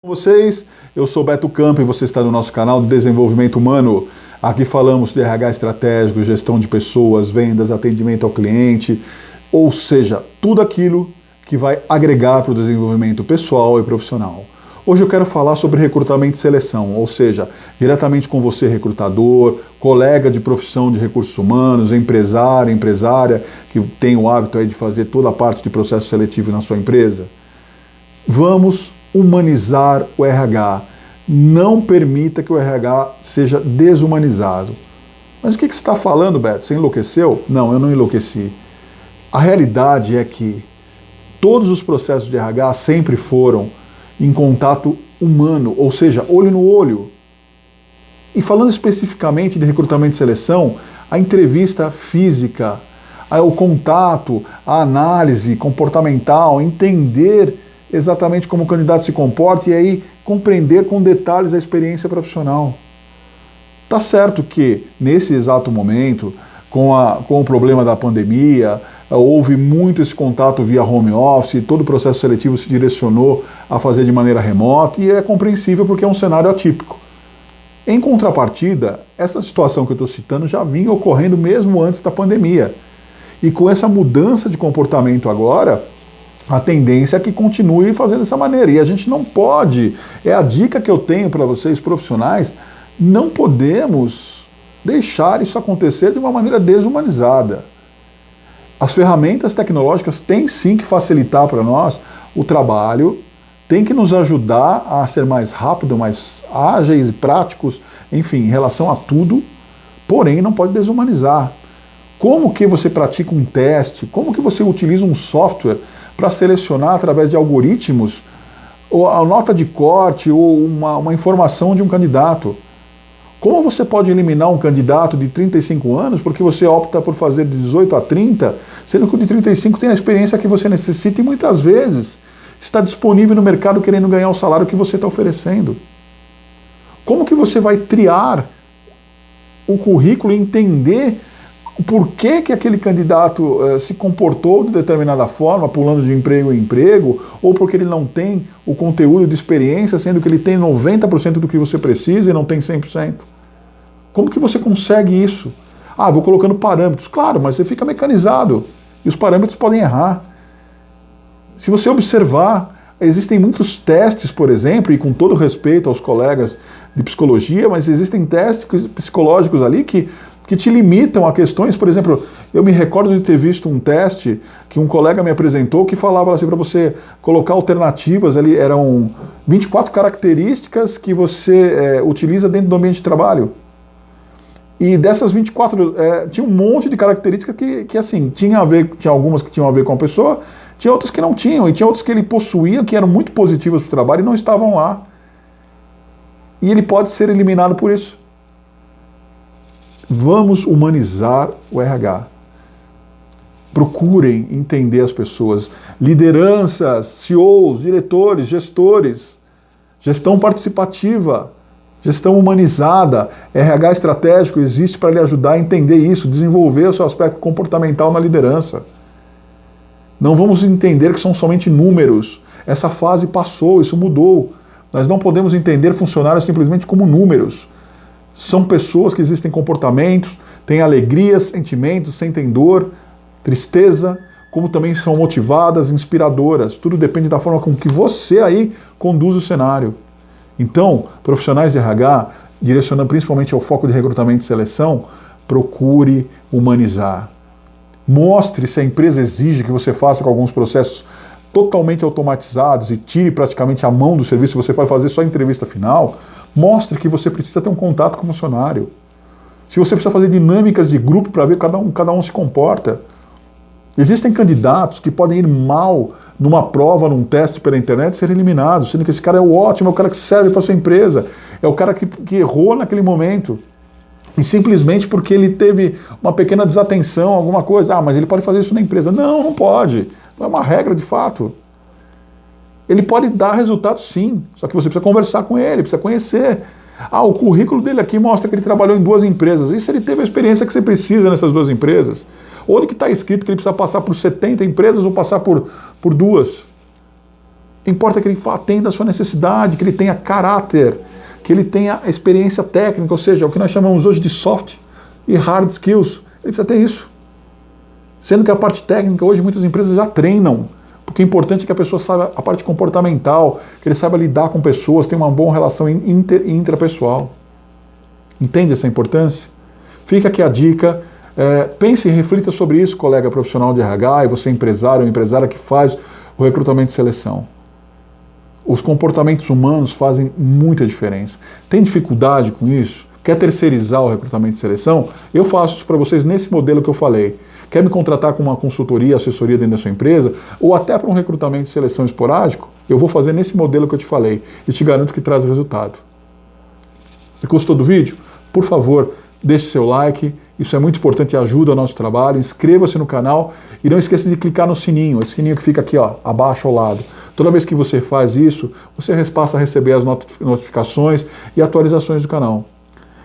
Com vocês, eu sou Beto Campo e você está no nosso canal de Desenvolvimento Humano. Aqui falamos de RH estratégico, gestão de pessoas, vendas, atendimento ao cliente, ou seja, tudo aquilo que vai agregar para o desenvolvimento pessoal e profissional. Hoje eu quero falar sobre recrutamento e seleção, ou seja, diretamente com você, recrutador, colega de profissão de recursos humanos, empresário, empresária, que tem o hábito aí de fazer toda a parte de processo seletivo na sua empresa. Vamos humanizar o RH. Não permita que o RH seja desumanizado. Mas o que você está falando, Beto? Você enlouqueceu? Não, eu não enlouqueci. A realidade é que todos os processos de RH sempre foram em contato humano, ou seja, olho no olho. E falando especificamente de recrutamento e seleção, a entrevista física, o contato, a análise comportamental, entender exatamente como o candidato se comporta e aí compreender com detalhes a experiência profissional. Tá certo que, nesse exato momento, com o problema da pandemia, houve muito esse contato via home office, todo o processo seletivo se direcionou a fazer de maneira remota e é compreensível porque é um cenário atípico. Em contrapartida, essa situação que eu estou citando já vinha ocorrendo mesmo antes da pandemia. E com essa mudança de comportamento agora, a tendência é que continue fazendo dessa maneira. E a gente não pode, é a dica que eu tenho para vocês profissionais, não podemos deixar isso acontecer de uma maneira desumanizada. As ferramentas tecnológicas têm sim que facilitar para nós o trabalho, têm que nos ajudar a ser mais rápido, mais ágeis e práticos, enfim, em relação a tudo, porém não pode desumanizar. Como que você pratica um teste? Como que você utiliza um software para selecionar através de algoritmos a nota de corte ou uma informação de um candidato? Como você pode eliminar um candidato de 35 anos porque você opta por fazer de 18 a 30, sendo que o de 35 tem a experiência que você necessita e muitas vezes está disponível no mercado querendo ganhar o salário que você está oferecendo? Como que você vai triar o currículo e entender por que aquele candidato se comportou de determinada forma, pulando de emprego em emprego, ou porque ele não tem o conteúdo de experiência, sendo que ele tem 90% do que você precisa e não tem 100%? Como que você consegue isso? Ah, vou colocando parâmetros. Claro, mas você fica mecanizado e os parâmetros podem errar. Se você observar, existem muitos testes, por exemplo, e com todo respeito aos colegas de psicologia, mas existem testes psicológicos ali que te limitam a questões. Por exemplo, eu me recordo de ter visto um teste que um colega me apresentou que falava assim para você colocar alternativas ali, eram 24 características que você utiliza dentro do ambiente de trabalho. E dessas 24, tinha um monte de características que assim, tinha algumas que tinham a ver com a pessoa, tinha outras que não tinham, e tinha outras que ele possuía que eram muito positivas para o trabalho e não estavam lá. E ele pode ser eliminado por isso. Vamos humanizar o RH. Procurem entender as pessoas. Lideranças, CEOs, diretores, gestores, gestão participativa, gestão humanizada, RH estratégico existe para lhe ajudar a entender isso, desenvolver o seu aspecto comportamental na liderança. Não vamos entender que são somente números. Essa fase passou, isso mudou. Nós não podemos entender funcionários simplesmente como números. São pessoas que existem comportamentos, têm alegrias, sentimentos, sentem dor, tristeza, como também são motivadas, inspiradoras. Tudo depende da forma com que você aí conduz o cenário. Então, profissionais de RH, direcionando principalmente ao foco de recrutamento e seleção, procure humanizar. Mostre se a empresa exige que você faça com alguns processos totalmente automatizados e tire praticamente a mão do serviço, você vai fazer só a entrevista final. Mostre que você precisa ter um contato com o funcionário. Se você precisa fazer dinâmicas de grupo para ver cada um se comporta. Existem candidatos que podem ir mal numa prova, num teste pela internet e ser eliminados, sendo que esse cara é o ótimo, é o cara que serve para a sua empresa, é o cara que errou naquele momento. E simplesmente porque ele teve uma pequena desatenção, alguma coisa, mas ele pode fazer isso na empresa. Não, não pode. Não é uma regra de fato. Ele pode dar resultado sim, só que você precisa conversar com ele, precisa conhecer. O currículo dele aqui mostra que ele trabalhou em 2 empresas. E se ele teve a experiência que você precisa nessas 2 empresas? Onde que está escrito que ele precisa passar por 70 empresas ou passar por 2? Importa que ele atenda a sua necessidade, que ele tenha caráter, que ele tenha experiência técnica, ou seja, o que nós chamamos hoje de soft e hard skills. Ele precisa ter isso. Sendo que a parte técnica hoje muitas empresas já treinam, porque é importante que a pessoa saiba a parte comportamental, que ele saiba lidar com pessoas, tenha uma boa relação intrapessoal. Entende essa importância? Fica aqui a dica. Pense e reflita sobre isso, colega profissional de RH, e você empresário ou empresária que faz o recrutamento e seleção. Os comportamentos humanos fazem muita diferença. Tem dificuldade com isso? Quer terceirizar o recrutamento e seleção? Eu faço isso para vocês nesse modelo que eu falei. Quer me contratar com uma consultoria, assessoria dentro da sua empresa? Ou até para um recrutamento e seleção esporádico? Eu vou fazer nesse modelo que eu te falei. E te garanto que traz resultado. E gostou do vídeo? Por favor, deixe seu like. Isso é muito importante e ajuda o nosso trabalho. Inscreva-se no canal e não esqueça de clicar no sininho. Esse sininho que fica aqui, ó, abaixo ao lado. Toda vez que você faz isso, você passa a receber as notificações e atualizações do canal.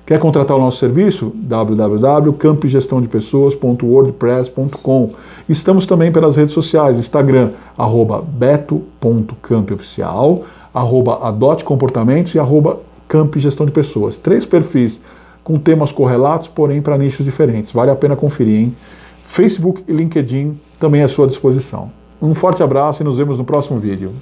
Quer contratar o nosso serviço? www.campogestãodepessoas.wordpress.com. Estamos também pelas redes sociais, Instagram, @beto.campioficial, @adotecomportamentos e @campogestãodepessoas. 3 perfis com temas correlatos, porém para nichos diferentes. Vale a pena conferir, hein? Facebook e LinkedIn também à sua disposição. Um forte abraço e nos vemos no próximo vídeo.